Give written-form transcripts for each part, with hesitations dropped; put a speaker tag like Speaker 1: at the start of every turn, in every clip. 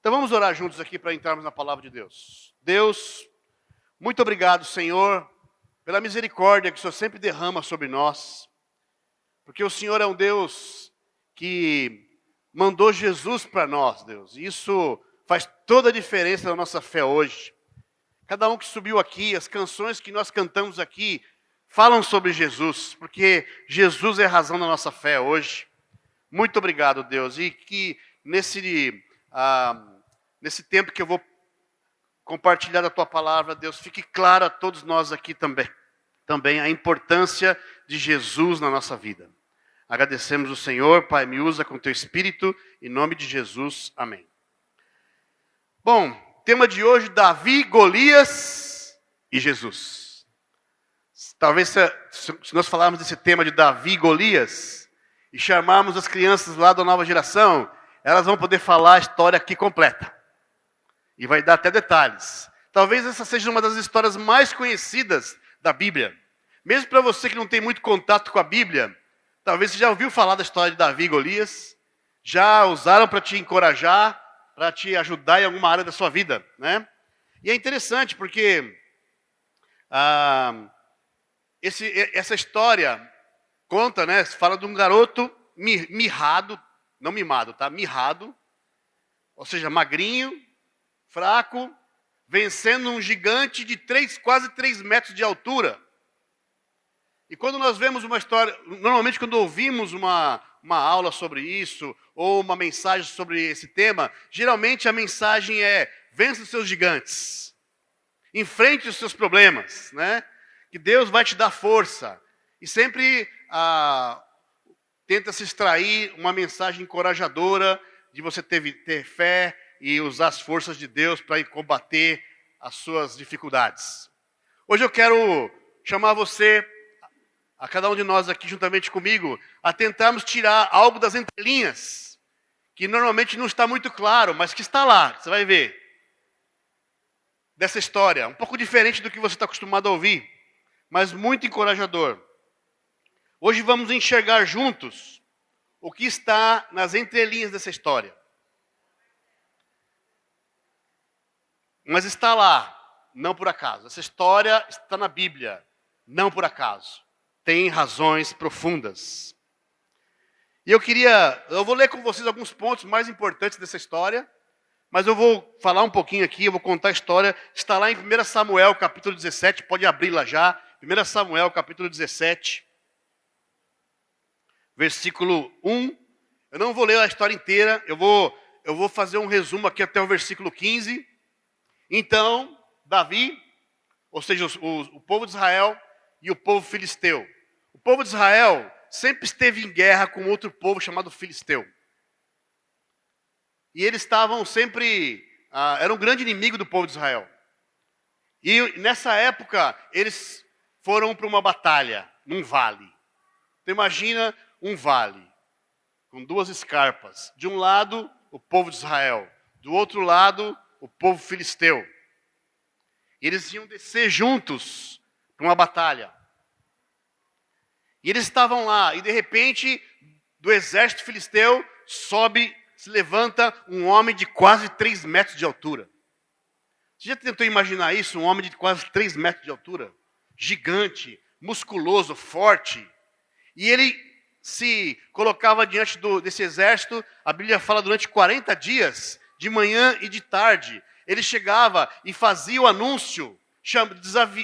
Speaker 1: Então vamos orar juntos aqui para entrarmos na palavra de Deus. Deus, muito obrigado, Senhor, pela misericórdia que o Senhor sempre derrama sobre nós. Porque o Senhor é um Deus que mandou Jesus para nós, Deus. E isso faz toda a diferença na nossa fé hoje. Cada um que subiu aqui, as canções que nós cantamos aqui, falam sobre Jesus, porque Jesus é a razão da nossa fé hoje. Muito obrigado, Deus. E que nesse tempo que eu vou compartilhar a Tua palavra, Deus, fique claro a todos nós aqui também a importância de Jesus na nossa vida. Agradecemos o Senhor, Pai, me usa com Teu Espírito, em nome de Jesus, amém. Bom, tema de hoje, Davi, Golias e Jesus. Talvez se nós falarmos desse tema de Davi e Golias, e chamarmos as crianças lá da nova geração, elas vão poder falar a história aqui completa. E vai dar até detalhes. Talvez essa seja uma das histórias mais conhecidas da Bíblia. Mesmo para você que não tem muito contato com a Bíblia, talvez você já ouviu falar da história de Davi e Golias, já usaram para te encorajar, para te ajudar em alguma área da sua vida, né? E é interessante porque essa história conta, né? Fala de um garoto mirrado, não mimado, tá? Mirrado, ou seja, magrinho, fraco, vencendo um gigante de quase 3 metros de altura. E quando nós vemos uma história, normalmente quando ouvimos uma aula sobre isso, ou uma mensagem sobre esse tema, geralmente a mensagem é: vença os seus gigantes, enfrente os seus problemas, né? Que Deus vai te dar força. E sempre tenta se extrair uma mensagem encorajadora de você ter fé e usar as forças de Deus para ir combater as suas dificuldades. Hoje eu quero chamar você, a cada um de nós aqui juntamente comigo, a tentarmos tirar algo das entrelinhas, que normalmente não está muito claro, mas que está lá, você vai ver, dessa história, um pouco diferente do que você está acostumado a ouvir, mas muito encorajador. Hoje vamos enxergar juntos o que está nas entrelinhas dessa história. Mas está lá, não por acaso. Essa história está na Bíblia, não por acaso. Tem razões profundas. E eu vou ler com vocês alguns pontos mais importantes dessa história, mas eu vou falar um pouquinho aqui, eu vou contar a história. Está lá em 1 Samuel, capítulo 17, pode abrir lá já. 1 Samuel, capítulo 17, versículo 1. Eu não vou ler a história inteira, eu vou fazer um resumo aqui até o versículo 15. Então, Davi, ou seja, o povo de Israel e o povo filisteu. O povo de Israel sempre esteve em guerra com outro povo chamado filisteu. E eles estavam sempre, era um grande inimigo do povo de Israel. E nessa época, eles foram para uma batalha, num vale. Então imagina um vale, com 2 escarpas. De um lado, o povo de Israel. Do outro lado, o povo filisteu. E eles iam descer juntos para uma batalha. E eles estavam lá, e de repente, do exército filisteu, se levanta um homem de quase 3 metros de altura. Você já tentou imaginar isso? Um homem de quase 3 metros de altura? Gigante, musculoso, forte. E ele se colocava diante desse exército, a Bíblia fala, durante 40 dias, de manhã e de tarde. Ele chegava e fazia o anúncio,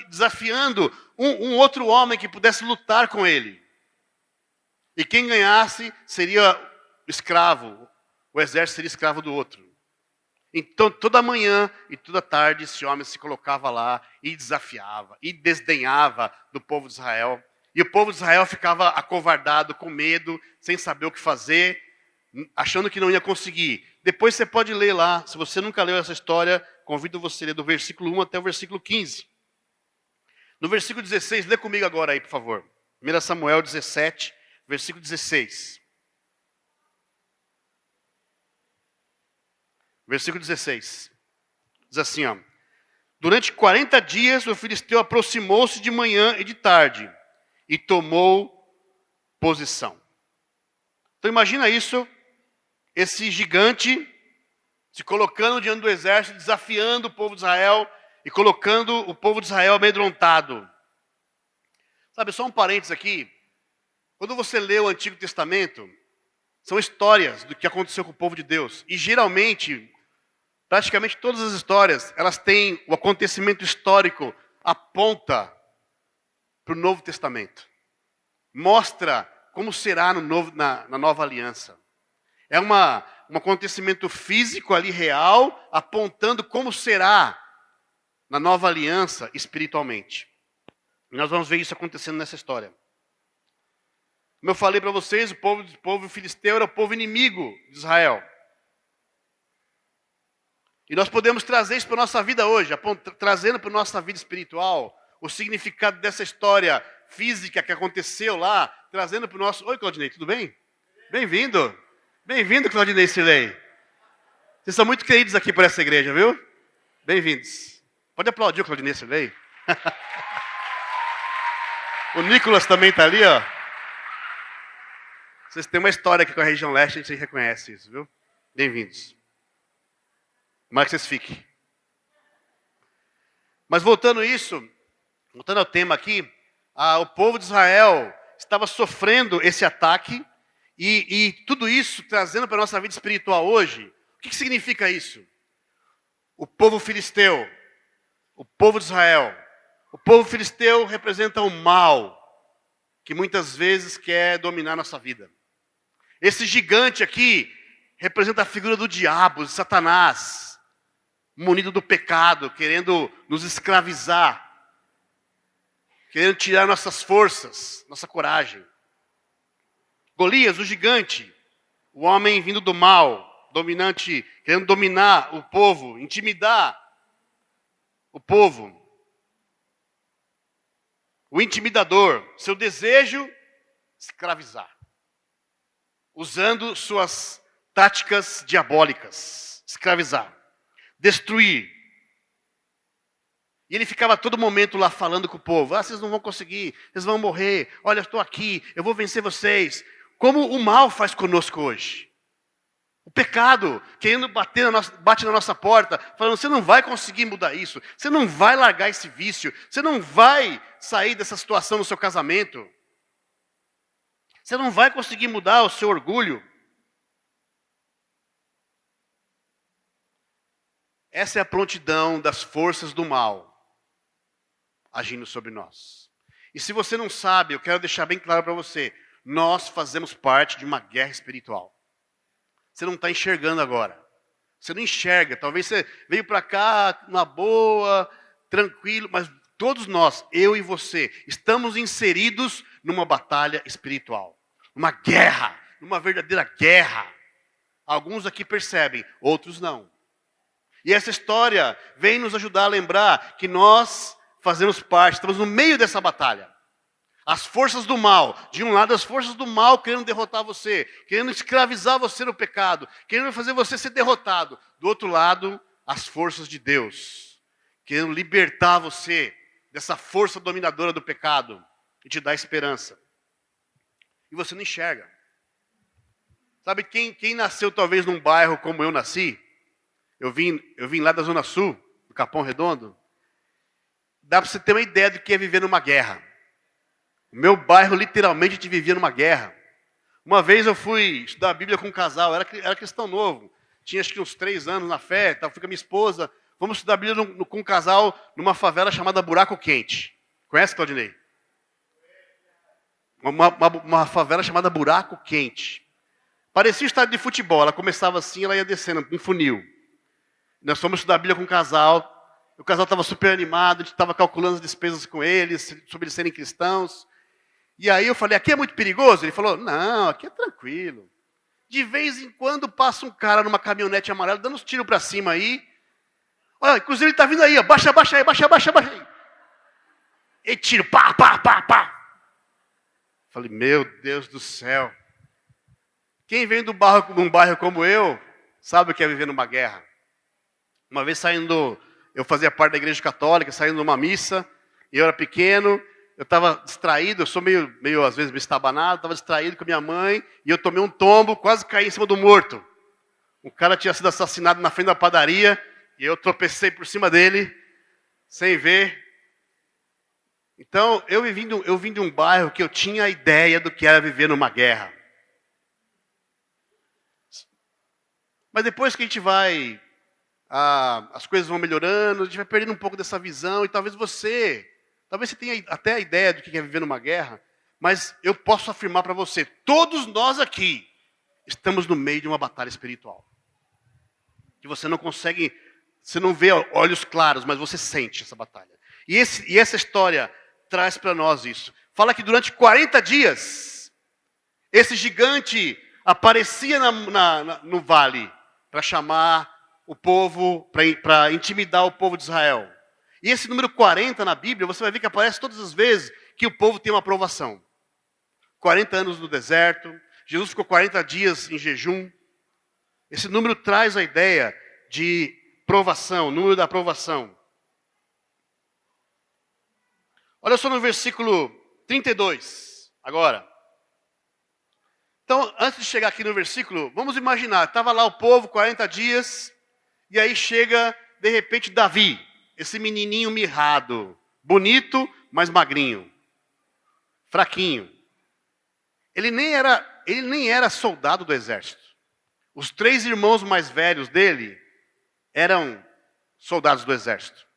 Speaker 1: desafiando um outro homem que pudesse lutar com ele. E quem ganhasse seria escravo, o exército seria escravo do outro. Então, toda manhã e toda tarde, esse homem se colocava lá e desafiava, e desdenhava do povo de Israel. E o povo de Israel ficava acovardado, com medo, sem saber o que fazer, achando que não ia conseguir. Depois você pode ler lá, se você nunca leu essa história, convido você a ler do versículo 1 até o versículo 15. No versículo 16, lê comigo agora aí, por favor. 1 Samuel 17, versículo 16. Versículo 16. Diz assim, ó. Durante 40 dias o filisteu aproximou-se de manhã e de tarde e tomou posição. Então imagina isso, esse gigante se colocando diante do exército, desafiando o povo de Israel e colocando o povo de Israel amedrontado. Sabe, só um parênteses aqui. Quando você lê o Antigo Testamento, são histórias do que aconteceu com o povo de Deus. E geralmente, praticamente todas as histórias, elas têm o acontecimento histórico aponta para o Novo Testamento. Mostra como será na nova aliança. É um acontecimento físico ali, real, apontando como será na nova aliança espiritualmente. E nós vamos ver isso acontecendo nessa história. Como eu falei para vocês, o povo filisteu era o povo inimigo de Israel. E nós podemos trazer isso para a nossa vida hoje, trazendo para a nossa vida espiritual o significado dessa história física que aconteceu lá, trazendo para o nosso... Oi, Claudinei, tudo bem? Bem-vindo. Bem-vindo, Claudinei Silei. Vocês são muito queridos aqui por essa igreja, viu? Bem-vindos. Pode aplaudir o Claudinei Silei. O Nicolas também está ali, ó. Vocês têm uma história aqui com a região leste, a gente reconhece isso, viu? Bem-vindos. Tomara que vocês fiquem. Mas voltando ao tema aqui, o povo de Israel estava sofrendo esse ataque e tudo isso trazendo para a nossa vida espiritual hoje. O que significa isso? O povo filisteu, o povo de Israel. O povo filisteu representa o mal que muitas vezes quer dominar nossa vida. Esse gigante aqui representa a figura do diabo, de Satanás, munido do pecado, querendo nos escravizar, querendo tirar nossas forças, nossa coragem. Golias, o gigante, o homem vindo do mal, dominante, querendo dominar o povo, intimidar o povo. O intimidador, seu desejo, escravizar. Usando suas táticas diabólicas, escravizar, destruir. E ele ficava a todo momento lá falando com o povo. Vocês não vão conseguir, vocês vão morrer. Olha, eu estou aqui, eu vou vencer vocês. Como o mal faz conosco hoje. O pecado, querendo bate na nossa porta, falando, você não vai conseguir mudar isso. Você não vai largar esse vício. Você não vai sair dessa situação no seu casamento. Você não vai conseguir mudar o seu orgulho. Essa é a prontidão das forças do mal agindo sobre nós. E se você não sabe, eu quero deixar bem claro para você, nós fazemos parte de uma guerra espiritual. Você não está enxergando agora. Você não enxerga. Talvez você veio para cá na boa, tranquilo, mas todos nós, eu e você, estamos inseridos numa batalha espiritual. Uma guerra, numa verdadeira guerra. Alguns aqui percebem, outros não. E essa história vem nos ajudar a lembrar que nós fazemos parte, estamos no meio dessa batalha. As forças do mal, de um lado as forças do mal querendo derrotar você, querendo escravizar você no pecado, querendo fazer você ser derrotado. Do outro lado, as forças de Deus, querendo libertar você dessa força dominadora do pecado e te dar esperança. E você não enxerga. Sabe quem nasceu talvez num bairro como eu nasci? Eu vim lá da Zona Sul, do Capão Redondo. Dá para você ter uma ideia do que é viver numa guerra. O meu bairro, literalmente, a gente vivia numa guerra. Uma vez eu fui estudar a Bíblia com um casal, era cristão novo. Tinha acho que uns 3 anos na fé, fui com a minha esposa. Vamos estudar a Bíblia com um casal numa favela chamada Buraco Quente. Conhece, Claudinei? Uma favela chamada Buraco Quente. Parecia um estádio de futebol. Ela começava assim, ela ia descendo, um funil. Nós fomos estudar a Bíblia com um casal. O casal estava super animado, a gente estava calculando as despesas com eles, sobre eles serem cristãos. E aí eu falei, aqui é muito perigoso? Ele falou, não, aqui é tranquilo. De vez em quando passa um cara numa caminhonete amarela, dando uns tiros para cima aí. Olha, inclusive ele está vindo aí, ó, baixa aí. E tiro, pá. Falei, meu Deus do céu. Quem vem de um bairro como eu, sabe o que é viver numa guerra. Uma vez eu fazia parte da igreja católica, saindo de uma missa, e eu era pequeno, eu estava distraído, eu sou meio às vezes, meio estabanado, estava distraído com a minha mãe, e eu tomei um tombo, quase caí em cima do morto. Um cara tinha sido assassinado na frente da padaria e eu tropecei por cima dele, sem ver. Então, eu vim de um bairro que eu tinha a ideia do que era viver numa guerra. Mas depois que a gente vai, as coisas vão melhorando, a gente vai perdendo um pouco dessa visão, e talvez você tenha até a ideia do que é viver numa guerra, mas eu posso afirmar para você, todos nós aqui estamos no meio de uma batalha espiritual. Que você não consegue, você não vê olhos claros, mas você sente essa batalha. E essa história traz para nós isso. Fala que durante 40 dias, esse gigante aparecia no vale para chamar o povo, para intimidar o povo de Israel. E esse número 40 na Bíblia, você vai ver que aparece todas as vezes que o povo tem uma provação. 40 anos no deserto, Jesus ficou 40 dias em jejum. Esse número traz a ideia de provação, o número da provação. Olha só no versículo 32, agora. Então, antes de chegar aqui no versículo, vamos imaginar, estava lá o povo, 40 dias, e aí chega, de repente, Davi, esse menininho mirrado, bonito, mas magrinho, fraquinho. Ele nem era soldado do exército. Os 3 irmãos mais velhos dele eram soldados do exército.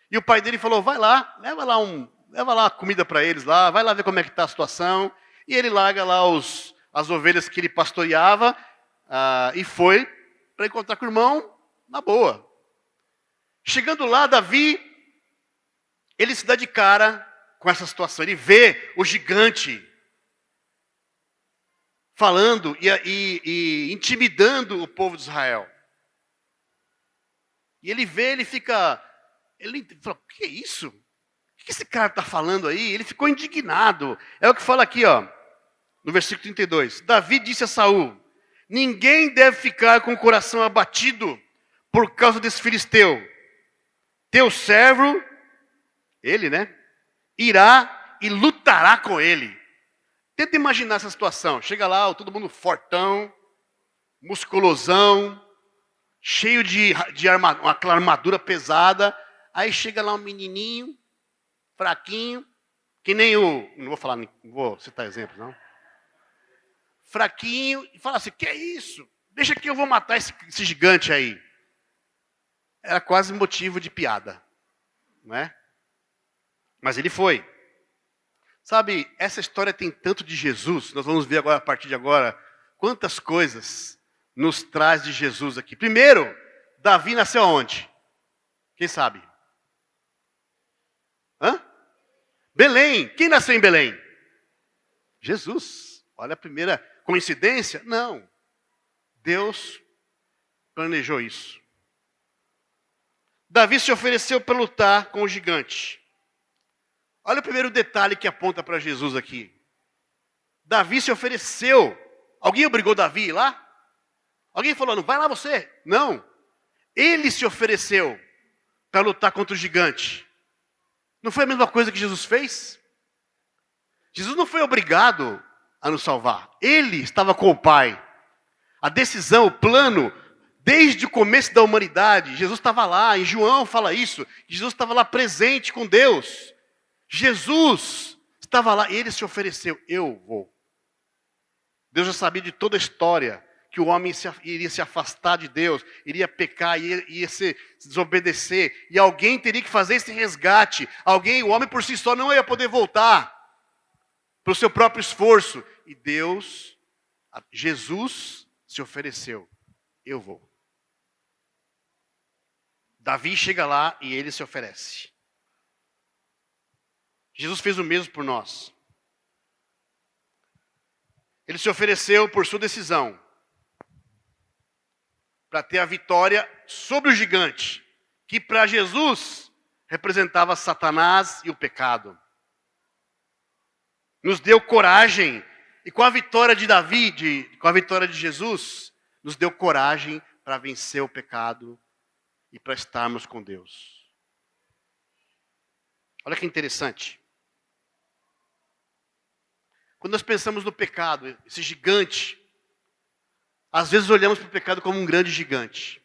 Speaker 1: E o pai dele falou, vai lá, leva lá comida para eles lá, vai lá ver como é que está a situação. E ele larga lá as ovelhas que ele pastoreava e foi para encontrar com o irmão na boa. Chegando lá, Davi, ele se dá de cara com essa situação. Ele vê o gigante falando e intimidando o povo de Israel. E ele fala, o que é isso? O que esse cara está falando aí? Ele ficou indignado. É o que fala aqui, ó, no versículo 32. Davi disse a Saul, ninguém deve ficar com o coração abatido por causa desse filisteu. Teu servo, ele, né, irá e lutará com ele. Tenta imaginar essa situação. Chega lá, todo mundo fortão, musculosão, cheio de aquela armadura pesada. Aí chega lá um menininho, fraquinho, que nem não vou citar exemplos, não. Fraquinho, e fala assim, que é isso? Deixa que eu vou matar esse gigante aí. Era quase motivo de piada, não é? Mas ele foi. Sabe, essa história tem tanto de Jesus, nós vamos ver agora, a partir de agora, quantas coisas nos traz de Jesus aqui. Primeiro, Davi nasceu aonde? Quem sabe? Belém. Quem nasceu em Belém? Jesus. Olha a primeira coincidência? Não. Deus planejou isso. Davi se ofereceu para lutar com o gigante. Olha o primeiro detalhe que aponta para Jesus aqui. Davi se ofereceu. Alguém obrigou Davi a ir lá? Alguém falou, não vai lá você? Não. Ele se ofereceu para lutar contra o gigante. Não foi a mesma coisa que Jesus fez? Jesus não foi obrigado a nos salvar. Ele estava com o Pai. A decisão, o plano, desde o começo da humanidade, Jesus estava lá. Em João fala isso. Jesus estava lá presente com Deus. Jesus estava lá e ele se ofereceu. Eu vou. Deus já sabia de toda a história. Que o homem iria se afastar de Deus, iria pecar, ia se desobedecer, e alguém teria que fazer esse resgate. O homem por si só não ia poder voltar para o seu próprio esforço. E Jesus se ofereceu. Eu vou. Davi chega lá e ele se oferece. Jesus fez o mesmo por nós. Ele se ofereceu por sua decisão. Para ter a vitória sobre o gigante, que para Jesus representava Satanás e o pecado. Nos deu coragem, e com a vitória de Davi, com a vitória de Jesus, nos deu coragem para vencer o pecado e para estarmos com Deus. Olha que interessante. Quando nós pensamos no pecado, esse gigante, Às vezes olhamos para o pecado como um grande gigante,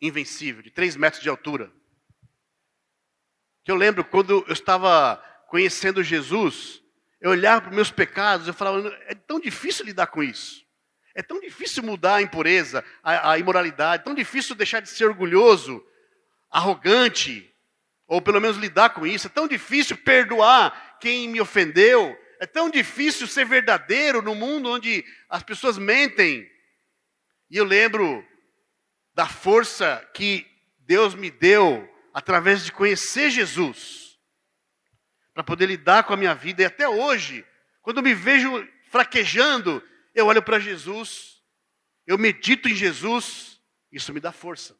Speaker 1: invencível, de 3 metros de altura. Que eu lembro quando eu estava conhecendo Jesus, eu olhava para os meus pecados, eu falava, é tão difícil lidar com isso. É tão difícil mudar a impureza, a imoralidade, é tão difícil deixar de ser orgulhoso, arrogante, ou pelo menos lidar com isso. É tão difícil perdoar quem me ofendeu. É tão difícil ser verdadeiro no mundo onde as pessoas mentem. E eu lembro da força que Deus me deu através de conhecer Jesus, para poder lidar com a minha vida. E até hoje, quando me vejo fraquejando, eu olho para Jesus, eu medito em Jesus, isso me dá força.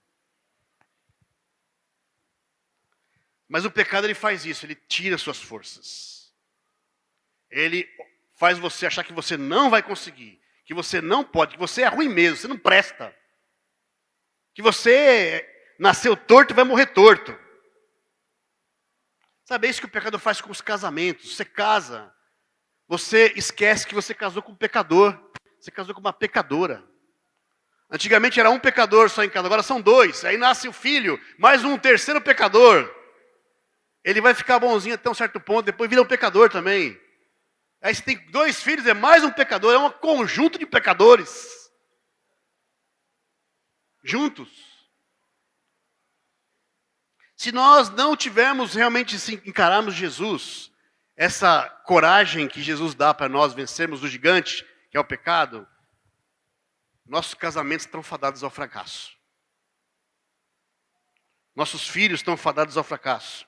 Speaker 1: Mas o pecado, ele faz isso, ele tira suas forças. Ele faz você achar que você não vai conseguir, que você não pode, que você é ruim mesmo, você não presta. Que você nasceu torto e vai morrer torto. Sabe, é isso que o pecado faz com os casamentos. Você casa, você esquece que você casou com um pecador. Você casou com uma pecadora. Antigamente era um pecador só em casa, agora são 2. Aí nasce o filho, mais um terceiro pecador. Ele vai ficar bonzinho até um certo ponto, depois vira um pecador também. Aí você tem 2 filhos, é mais um pecador, é um conjunto de pecadores. Juntos. Se nós não tivermos realmente, encararmos Jesus, essa coragem que Jesus dá para nós vencermos o gigante, que é o pecado, nossos casamentos estão fadados ao fracasso. Nossos filhos estão fadados ao fracasso.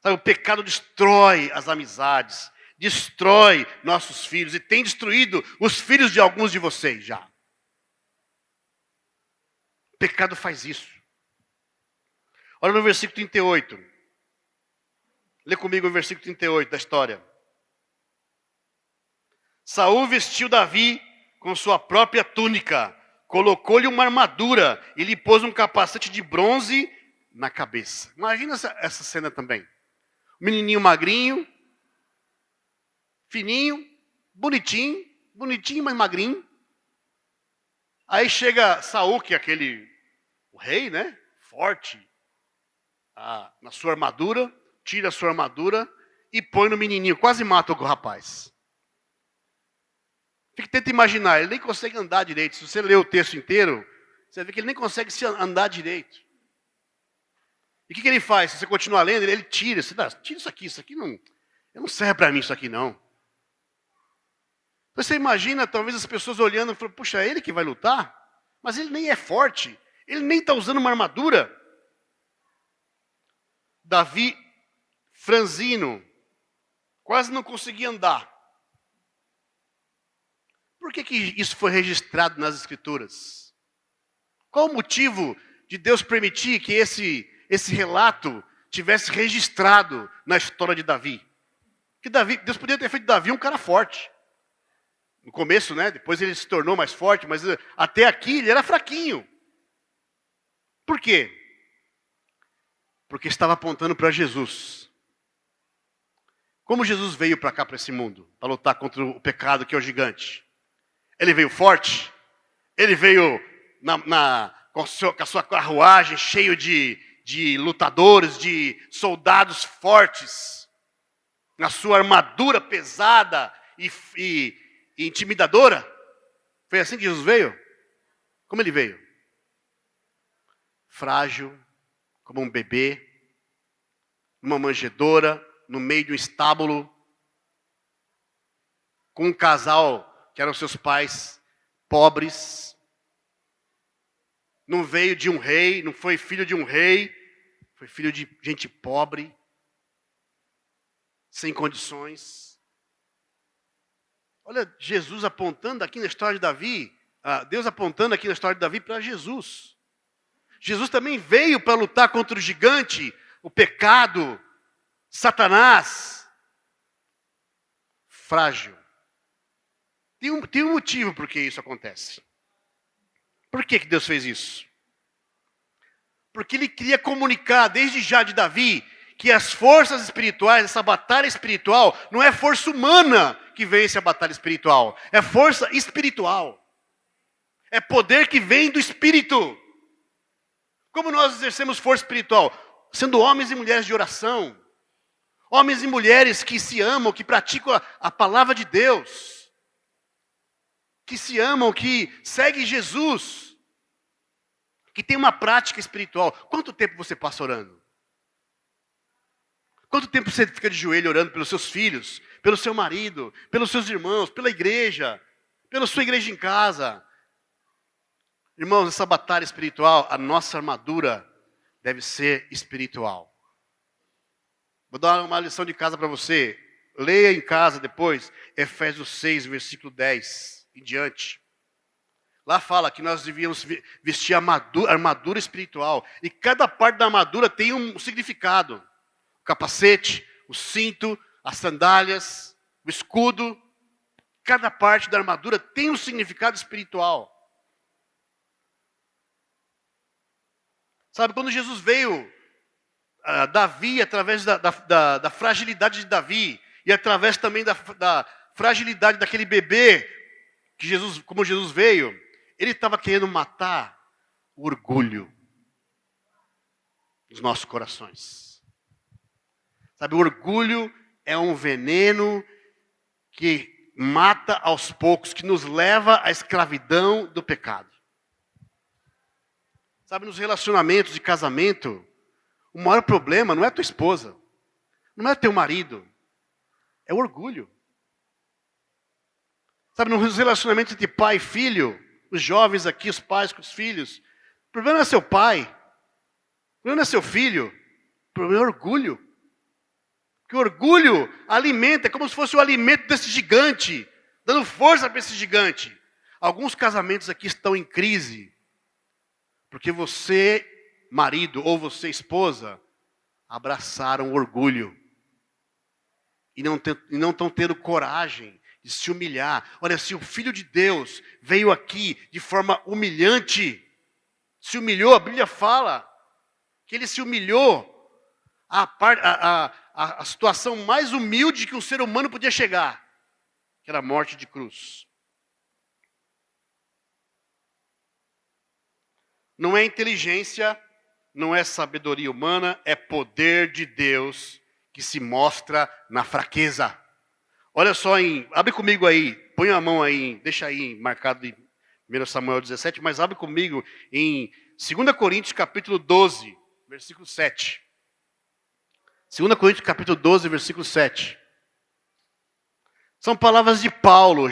Speaker 1: Sabe, o pecado destrói as amizades, destrói nossos filhos e tem destruído os filhos de alguns de vocês já. O pecado faz isso. Olha no versículo 38. Lê comigo o versículo 38 da história. Saul vestiu Davi com sua própria túnica, colocou-lhe uma armadura e lhe pôs um capacete de bronze na cabeça. Imagina essa cena também. Um menininho magrinho, fininho, bonitinho, mas magrinho. Aí chega Saul, que é o rei, né? Forte, na sua armadura, tira a sua armadura e põe no menininho, quase mata o rapaz. Tenta imaginar, ele nem consegue andar direito. Se você ler o texto inteiro, você vê que ele nem consegue andar direito. E o que ele faz? Se você continuar lendo, ele tira. Tira isso aqui não serve para mim isso aqui não. Você imagina, talvez as pessoas olhando e falando, puxa, é ele que vai lutar? Mas ele nem é forte, ele nem está usando uma armadura. Davi, franzino, quase não conseguia andar. Por que isso foi registrado nas Escrituras? Qual o motivo de Deus permitir que esse relato tivesse registrado na história de Davi? Que Deus podia ter feito Davi um cara forte. No começo, né? Depois ele se tornou mais forte, mas até aqui ele era fraquinho. Por quê? Porque estava apontando para Jesus. Como Jesus veio para cá, para esse mundo, para lutar contra o pecado que é o gigante? Ele veio forte, ele veio com a sua carruagem cheio de lutadores, de soldados fortes, na sua armadura pesada e intimidadora. Foi assim que Jesus veio? Como ele veio? Frágil, como um bebê, numa manjedoura, no meio de um estábulo, com um casal que eram seus pais pobres. Não veio de um rei, não foi filho de um rei, foi filho de gente pobre, sem condições. Olha, Jesus apontando aqui na história de Davi, Deus apontando aqui na história de Davi para Jesus. Jesus também veio para lutar contra o gigante, o pecado, Satanás. Frágil. Tem um motivo por que isso acontece. Por que Deus fez isso? Porque ele queria comunicar desde já de Davi que as forças espirituais, essa batalha espiritual, não é força humana que vence a batalha espiritual. É força espiritual. É poder que vem do Espírito. Como nós exercemos força espiritual? Sendo homens e mulheres de oração. Homens e mulheres que se amam, que praticam a palavra de Deus. Que se amam, que seguem Jesus. Que tem uma prática espiritual. Quanto tempo você passa orando? Quanto tempo você fica de joelho orando pelos seus filhos, pelo seu marido, pelos seus irmãos, pela igreja, pela sua igreja em casa? Irmãos, essa batalha espiritual, a nossa armadura deve ser espiritual. Vou dar uma lição de casa para você. Leia em casa depois, Efésios 6, versículo 10 em diante. Lá fala que nós devíamos vestir a armadura espiritual. E cada parte da armadura tem um significado. O capacete, o cinto, as sandálias, o escudo. Cada parte da armadura tem um significado espiritual. Sabe, quando Jesus veio, Davi, através da fragilidade de Davi, e através também da fragilidade daquele bebê, como Jesus veio, ele estava querendo matar o orgulho dos nossos corações. Sabe, o orgulho é um veneno que mata aos poucos, que nos leva à escravidão do pecado. Sabe, nos relacionamentos de casamento, o maior problema não é a tua esposa, não é teu marido, é o orgulho. Sabe, nos relacionamentos entre pai e filho, os jovens aqui, os pais com os filhos, o problema não é seu pai, o problema não é seu filho, o problema é o orgulho. Porque o orgulho alimenta, é como se fosse o alimento desse gigante, dando força para esse gigante. Alguns casamentos aqui estão em crise, porque você, marido, ou você, esposa, abraçaram o orgulho. E não estão tendo coragem de se humilhar. Olha, se o Filho de Deus veio aqui de forma humilhante, se humilhou, a Bíblia fala que ele se humilhou a situação mais humilde que um ser humano podia chegar, que era a morte de cruz. Não é inteligência, não é sabedoria humana, é poder de Deus que se mostra na fraqueza. Olha só, abre comigo aí, põe a mão aí, deixa aí marcado em 1 Samuel 17, mas abre comigo em 2 Coríntios capítulo 12, versículo 7. 2 Coríntios capítulo 12, versículo 7. São palavras de Paulo,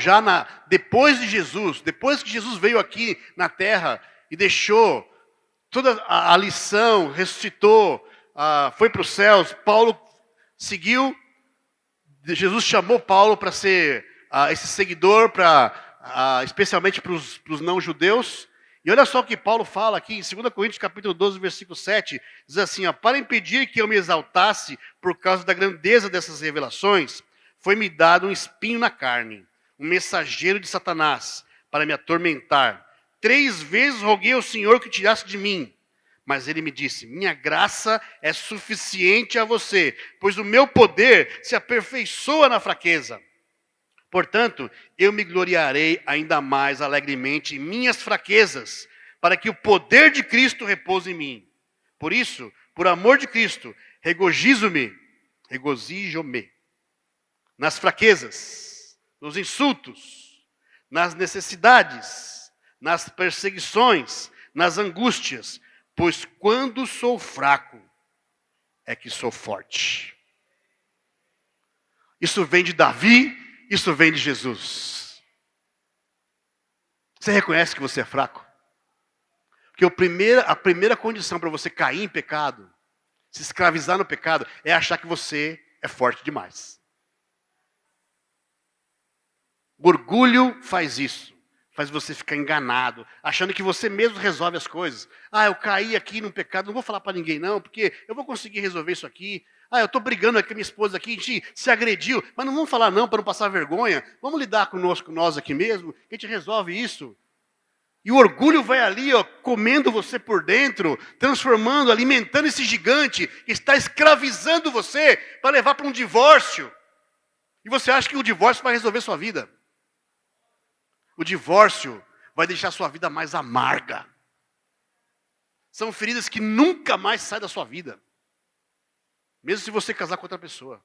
Speaker 1: depois de Jesus, depois que Jesus veio aqui na terra e deixou toda a lição, ressuscitou, foi para os céus, Paulo seguiu, Jesus chamou Paulo para ser esse seguidor, especialmente para os não-judeus. E olha só o que Paulo fala aqui em 2 Coríntios capítulo 12, versículo 7, diz assim, para impedir que eu me exaltasse por causa da grandeza dessas revelações, foi-me dado um espinho na carne, um mensageiro de Satanás, para me atormentar. 3 vezes roguei ao Senhor que tirasse de mim. Mas ele me disse, minha graça é suficiente a você, pois o meu poder se aperfeiçoa na fraqueza. Portanto, eu me gloriarei ainda mais alegremente em minhas fraquezas, para que o poder de Cristo repouse em mim. Por isso, por amor de Cristo, regozijo-me nas fraquezas, nos insultos, nas necessidades, nas perseguições, nas angústias, pois quando sou fraco, é que sou forte. Isso vem de Davi, isso vem de Jesus. Você reconhece que você é fraco? Porque a primeira condição para você cair em pecado, se escravizar no pecado, é achar que você é forte demais. O orgulho faz isso. Faz você ficar enganado, achando que você mesmo resolve as coisas. Eu caí aqui num pecado, não vou falar para ninguém não, porque eu vou conseguir resolver isso aqui. Eu estou brigando aqui com a minha esposa aqui, a gente se agrediu, mas não vamos falar não para não passar vergonha. Vamos lidar conosco, nós aqui mesmo, a gente resolve isso. E o orgulho vai ali, comendo você por dentro, transformando, alimentando esse gigante que está escravizando você para levar para um divórcio. E você acha que o divórcio vai resolver sua vida. O divórcio vai deixar a sua vida mais amarga. São feridas que nunca mais saem da sua vida. Mesmo se você casar com outra pessoa.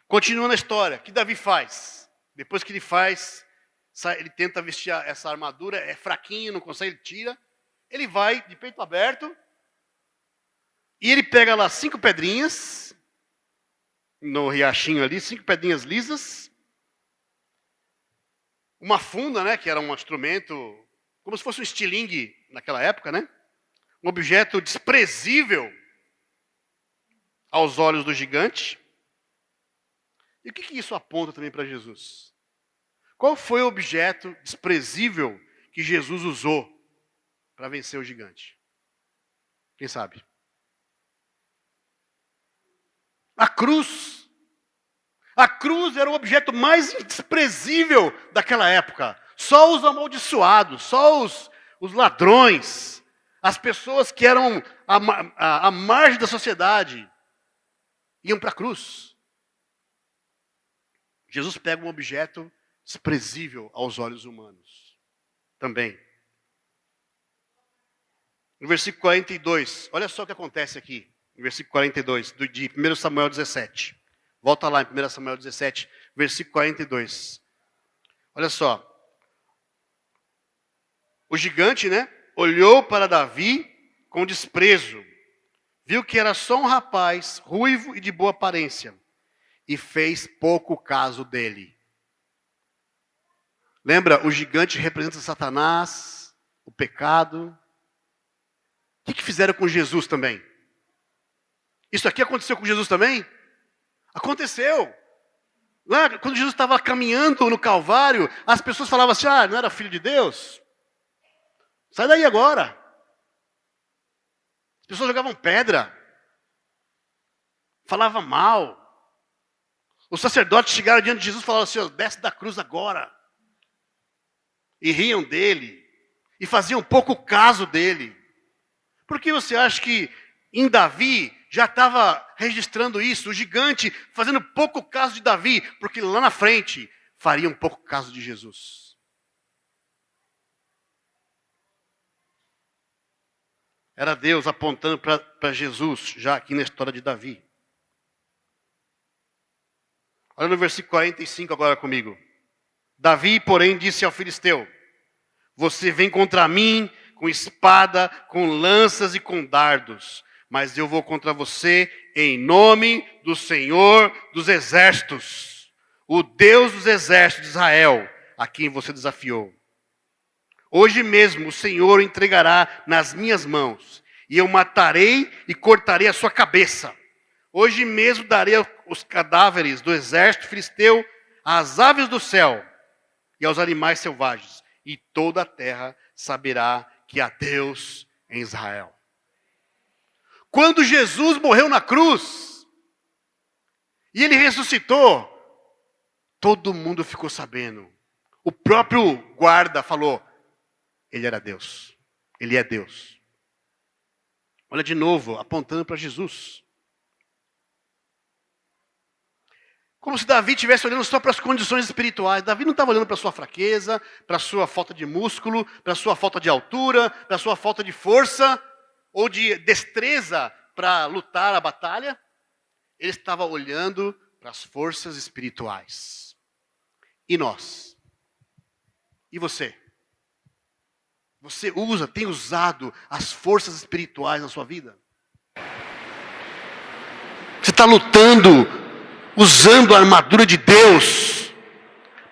Speaker 1: Continuando a história, o que Davi faz? Depois que ele faz, ele tenta vestir essa armadura, é fraquinho, não consegue, ele tira. Ele vai de peito aberto. E ele pega lá 5 pedrinhas. No riachinho ali, 5 pedrinhas lisas. Uma funda, né, que era um instrumento, como se fosse um estilingue naquela época, né? Um objeto desprezível aos olhos do gigante. E o que isso aponta também para Jesus? Qual foi o objeto desprezível que Jesus usou para vencer o gigante? Quem sabe? A cruz. A cruz era o objeto mais desprezível daquela época. Só os amaldiçoados, só os ladrões, as pessoas que eram à margem da sociedade, iam para a cruz. Jesus pega um objeto desprezível aos olhos humanos. Também. No versículo 42, olha só o que acontece aqui. No versículo 42, de 1 Samuel 17. Volta lá em 1 Samuel 17, versículo 42. Olha só. O gigante, né, olhou para Davi com desprezo. Viu que era só um rapaz, ruivo e de boa aparência. E fez pouco caso dele. Lembra, o gigante representa Satanás, o pecado. O que fizeram com Jesus também? Isso aqui aconteceu com Jesus também? Aconteceu. Lá, quando Jesus estava caminhando no Calvário, as pessoas falavam assim, não era filho de Deus? Sai daí agora. As pessoas jogavam pedra. Falavam mal. Os sacerdotes chegaram diante de Jesus e falaram assim, desce da cruz agora. E riam dele. E faziam pouco caso dele. Por que você acha que em Davi já estava registrando isso? O gigante fazendo pouco caso de Davi. Porque lá na frente faria um pouco caso de Jesus. Era Deus apontando para Jesus, já aqui na história de Davi. Olha no versículo 45 agora comigo. Davi, porém, disse ao filisteu, você vem contra mim com espada, com lanças e com dardos, mas eu vou contra você em nome do Senhor dos exércitos, o Deus dos exércitos de Israel, a quem você desafiou. Hoje mesmo o Senhor o entregará nas minhas mãos, e eu matarei e cortarei a sua cabeça. Hoje mesmo darei os cadáveres do exército filisteu às aves do céu e aos animais selvagens, e toda a terra saberá que há Deus em Israel. Quando Jesus morreu na cruz, e ele ressuscitou, todo mundo ficou sabendo. O próprio guarda falou, ele era Deus, ele é Deus. Olha de novo, apontando para Jesus. Como se Davi estivesse olhando só para as condições espirituais. Davi não estava olhando para a sua fraqueza, para a sua falta de músculo, para a sua falta de altura, para a sua falta de força, ou de destreza para lutar a batalha. Ele estava olhando para as forças espirituais. E nós? E você? Você tem usado as forças espirituais na sua vida? Você está lutando, usando a armadura de Deus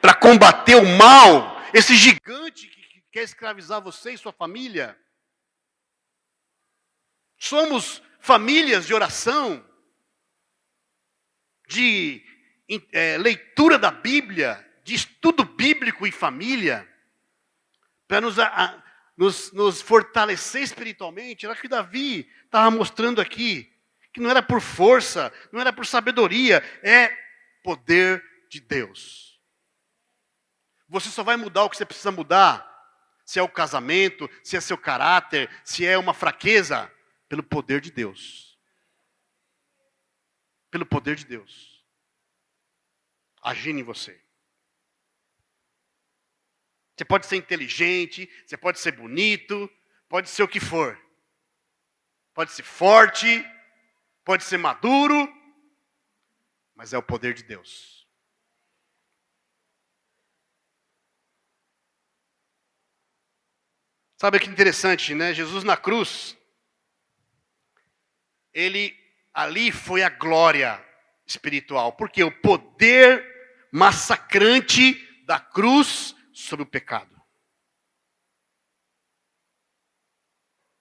Speaker 1: para combater o mal, esse gigante que quer escravizar você e sua família? Somos famílias de oração, de leitura da Bíblia, de estudo bíblico em família, para nos fortalecer espiritualmente. Era o que Davi estava mostrando aqui, que não era por força, não era por sabedoria, é poder de Deus. Você só vai mudar o que você precisa mudar, se é o casamento, se é seu caráter, se é uma fraqueza, pelo poder de Deus. Pelo poder de Deus. Agindo em você. Você pode ser inteligente, você pode ser bonito, pode ser o que for. Pode ser forte, pode ser maduro, mas é o poder de Deus. Sabe que interessante, né? Jesus na cruz, ali foi a glória espiritual, porque o poder massacrante da cruz sobre o pecado.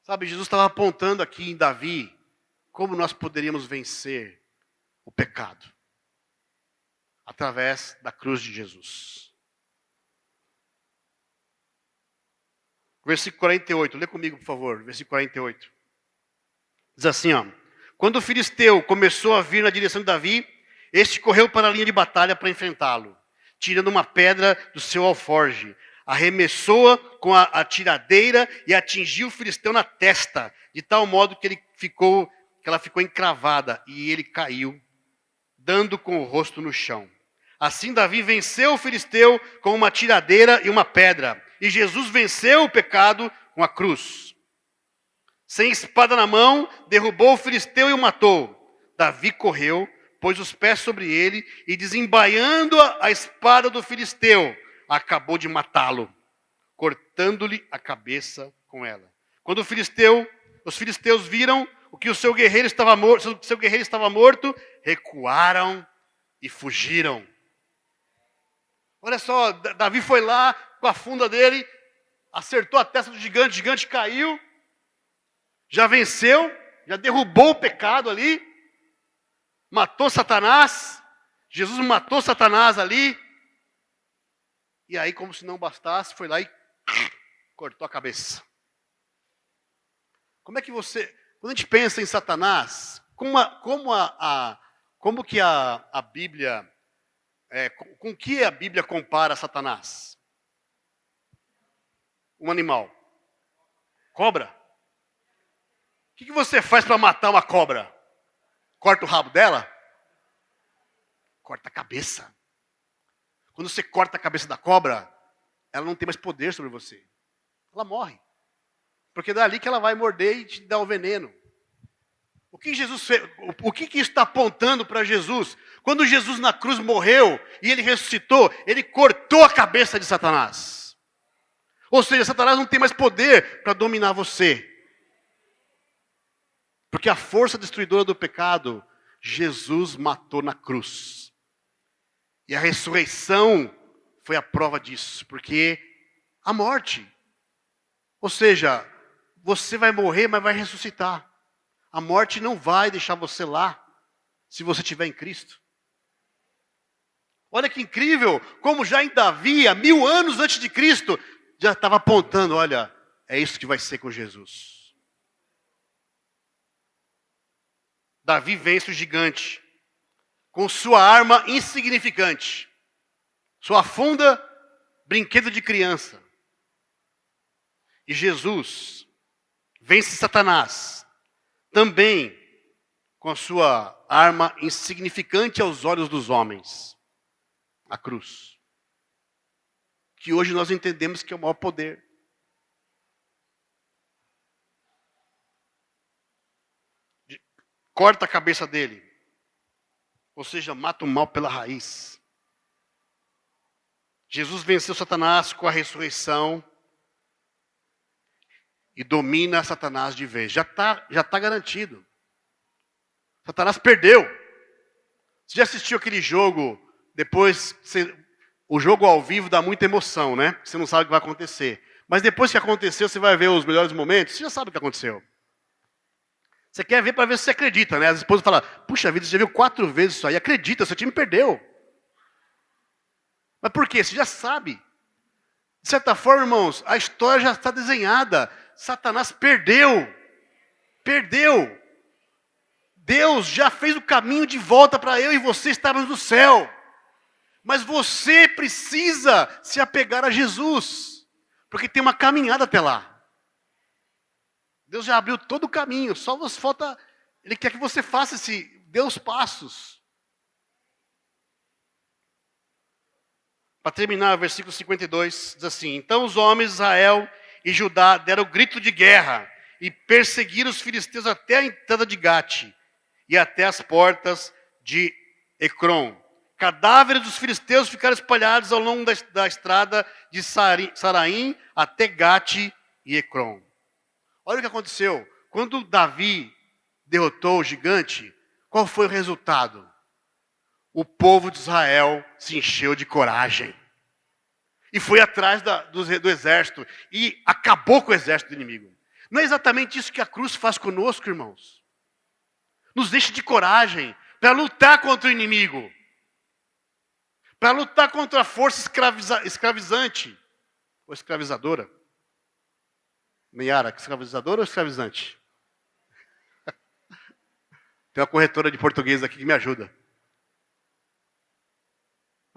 Speaker 1: Sabe, Jesus estava apontando aqui em Davi como nós poderíamos vencer o pecado através da cruz de Jesus. Versículo 48, lê comigo, por favor, versículo 48. Diz assim, ó: quando o filisteu começou a vir na direção de Davi, este correu para a linha de batalha para enfrentá-lo, tirando uma pedra do seu alforje. Arremessou-a com a tiradeira e atingiu o filisteu na testa, de tal modo que ela ficou encravada e ele caiu, dando com o rosto no chão. Assim Davi venceu o filisteu com uma tiradeira e uma pedra, e Jesus venceu o pecado com a cruz. Sem espada na mão, derrubou o filisteu e o matou. Davi correu, pôs os pés sobre ele e, desembaiando a espada do filisteu, acabou de matá-lo, cortando-lhe a cabeça com ela. Quando os filisteus viram que o seu guerreiro estava morto, recuaram e fugiram. Olha só, Davi foi lá com a funda dele, acertou a testa do gigante, o gigante caiu, já venceu, já derrubou o pecado ali, matou Satanás, Jesus matou Satanás ali, e aí, como se não bastasse, foi lá e cortou a cabeça. Como é que quando a gente pensa em Satanás, como que a Bíblia, com que a Bíblia compara Satanás? Um animal. Cobra. O que você faz para matar uma cobra? Corta o rabo dela? Corta a cabeça. Quando você corta a cabeça da cobra, ela não tem mais poder sobre você. Ela morre. Porque é dali que ela vai morder e te dar o veneno. O que Jesus fez? O que isso está apontando para Jesus? Quando Jesus na cruz morreu e ele ressuscitou, ele cortou a cabeça de Satanás. Ou seja, Satanás não tem mais poder para dominar você. Porque a força destruidora do pecado, Jesus matou na cruz. E a ressurreição foi a prova disso, porque a morte, ou seja, você vai morrer, mas vai ressuscitar. A morte não vai deixar você lá, se você estiver em Cristo. Olha que incrível, como já em Davi, há 1000 anos antes de Cristo, já estava apontando, olha, é isso que vai ser com Jesus. Davi vence o gigante com sua arma insignificante, sua funda, brinquedo de criança. E Jesus vence Satanás, também com a sua arma insignificante aos olhos dos homens, a cruz. Que hoje nós entendemos que é o maior poder. Corta a cabeça dele. Ou seja, mata o mal pela raiz. Jesus venceu Satanás com a ressurreição e domina Satanás de vez. Já tá garantido. Satanás perdeu. Você já assistiu aquele jogo, o jogo ao vivo dá muita emoção, né? Você não sabe o que vai acontecer. Mas depois que aconteceu, você vai ver os melhores momentos, você já sabe o que aconteceu. Você quer ver para ver se você acredita, né? As esposas falam, puxa vida, você já viu 4 vezes isso aí, acredita, seu time perdeu. Mas por quê? Você já sabe. De certa forma, irmãos, a história já está desenhada. Satanás perdeu. Perdeu. Deus já fez o caminho de volta para eu e você estarmos no céu. Mas você precisa se apegar a Jesus. Porque tem uma caminhada até lá. Deus já abriu todo o caminho, só você falta, Ele quer que você faça dê os passos. para terminar, o versículo 52 diz assim: Então os homens de Israel e Judá deram o grito de guerra e perseguiram os filisteus até a entrada de Gate e até as portas de Ecrom. Cadáveres dos filisteus ficaram espalhados ao longo da estrada de Saraim até Gate e Ecrom. Olha o que aconteceu. Quando Davi derrotou o gigante, qual foi o resultado? O povo de Israel se encheu de coragem. E foi atrás do exército. E acabou com o exército do inimigo. Não é exatamente isso que a cruz faz conosco, irmãos. Nos deixa de coragem para lutar contra o inimigo. Para lutar contra a força escravizante. Ou escravizadora. Meiara, escravizadora ou escravizante? Tem uma corretora de português aqui que me ajuda.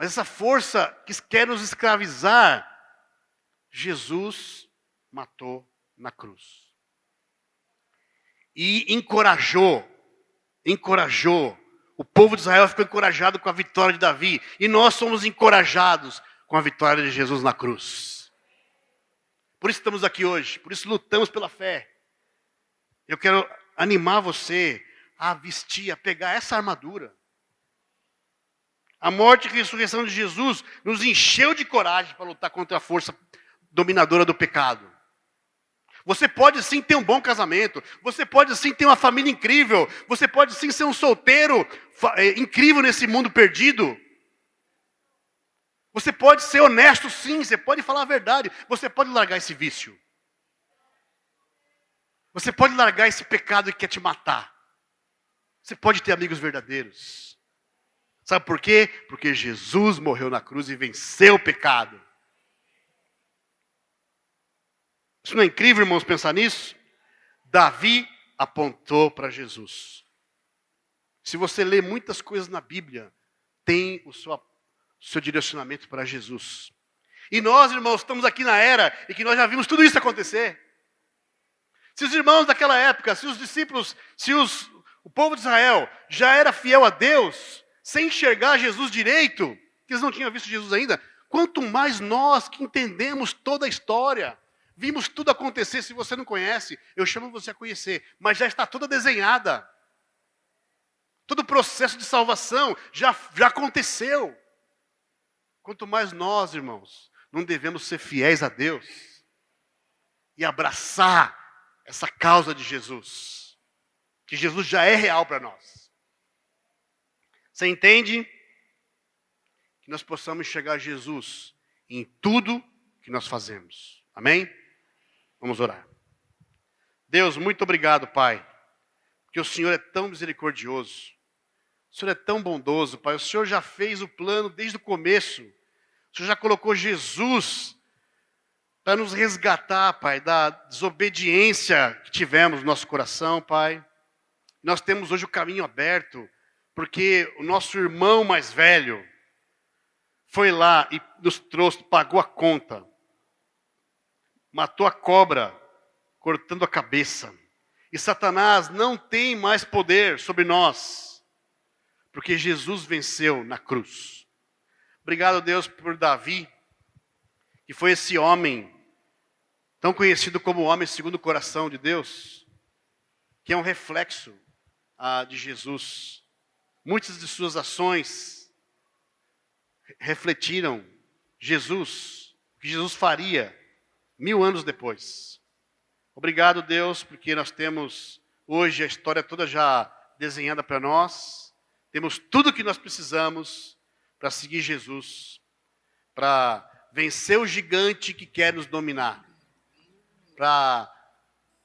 Speaker 1: Mas essa força que quer nos escravizar, Jesus matou na cruz. E encorajou. O povo de Israel ficou encorajado com a vitória de Davi. E nós somos encorajados com a vitória de Jesus na cruz. Por isso estamos aqui hoje. Por isso lutamos pela fé. Eu quero animar você a vestir, a pegar essa armadura. A morte e a ressurreição de Jesus nos encheu de coragem para lutar contra a força dominadora do pecado. Você pode sim ter um bom casamento. Você pode sim ter uma família incrível. Você pode sim ser um solteiro incrível nesse mundo perdido. Você pode ser honesto sim. Você pode falar a verdade. Você pode largar esse vício. Você pode largar esse pecado que quer te matar. Você pode ter amigos verdadeiros. Sabe por quê? Porque Jesus morreu na cruz e venceu o pecado. Isso não é incrível, irmãos, pensar nisso? Davi apontou para Jesus. Se você lê muitas coisas na Bíblia, tem o seu direcionamento para Jesus. E nós, irmãos, estamos aqui na era em que nós já vimos tudo isso acontecer. Se os irmãos daquela época, se os discípulos, o povo de Israel já era fiel a Deus, sem enxergar Jesus direito, que eles não tinham visto Jesus ainda, quanto mais nós que entendemos toda a história, vimos tudo acontecer. Se você não conhece, eu chamo você a conhecer, mas já está toda desenhada. Todo o processo de salvação já aconteceu. Quanto mais nós, irmãos, não devemos ser fiéis a Deus e abraçar essa causa de Jesus, que Jesus já é real para nós. Você entende? Que nós possamos enxergar Jesus em tudo que nós fazemos. Amém? Vamos orar. Deus, muito obrigado, Pai, porque o Senhor é tão misericordioso. O Senhor é tão bondoso, Pai. O Senhor já fez o plano desde o começo. O Senhor já colocou Jesus para nos resgatar, Pai, da desobediência que tivemos no nosso coração, Pai. Nós temos hoje o caminho aberto, porque o nosso irmão mais velho foi lá e nos trouxe, pagou a conta. Matou a cobra, cortando a cabeça. E Satanás não tem mais poder sobre nós, porque Jesus venceu na cruz. Obrigado, Deus, por Davi, que foi esse homem, tão conhecido como o homem segundo o coração de Deus, que é um reflexo de Jesus. Muitas de suas ações refletiram Jesus, o que Jesus faria 1000 anos depois. Obrigado, Deus, porque nós temos hoje a história toda já desenhada para nós. Temos tudo o que nós precisamos para seguir Jesus, para vencer o gigante que quer nos dominar, para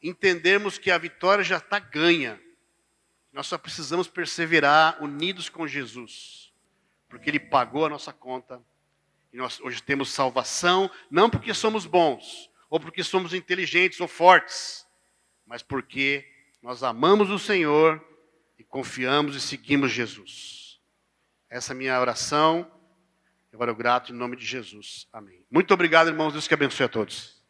Speaker 1: entendermos que a vitória já está ganha. Nós só precisamos perseverar unidos com Jesus, porque Ele pagou a nossa conta. E nós hoje temos salvação, não porque somos bons, ou porque somos inteligentes ou fortes, mas porque nós amamos o Senhor e confiamos e seguimos Jesus. Essa é a minha oração. Eu oro grato em nome de Jesus. Amém. Muito obrigado, irmãos. Deus que abençoe a todos.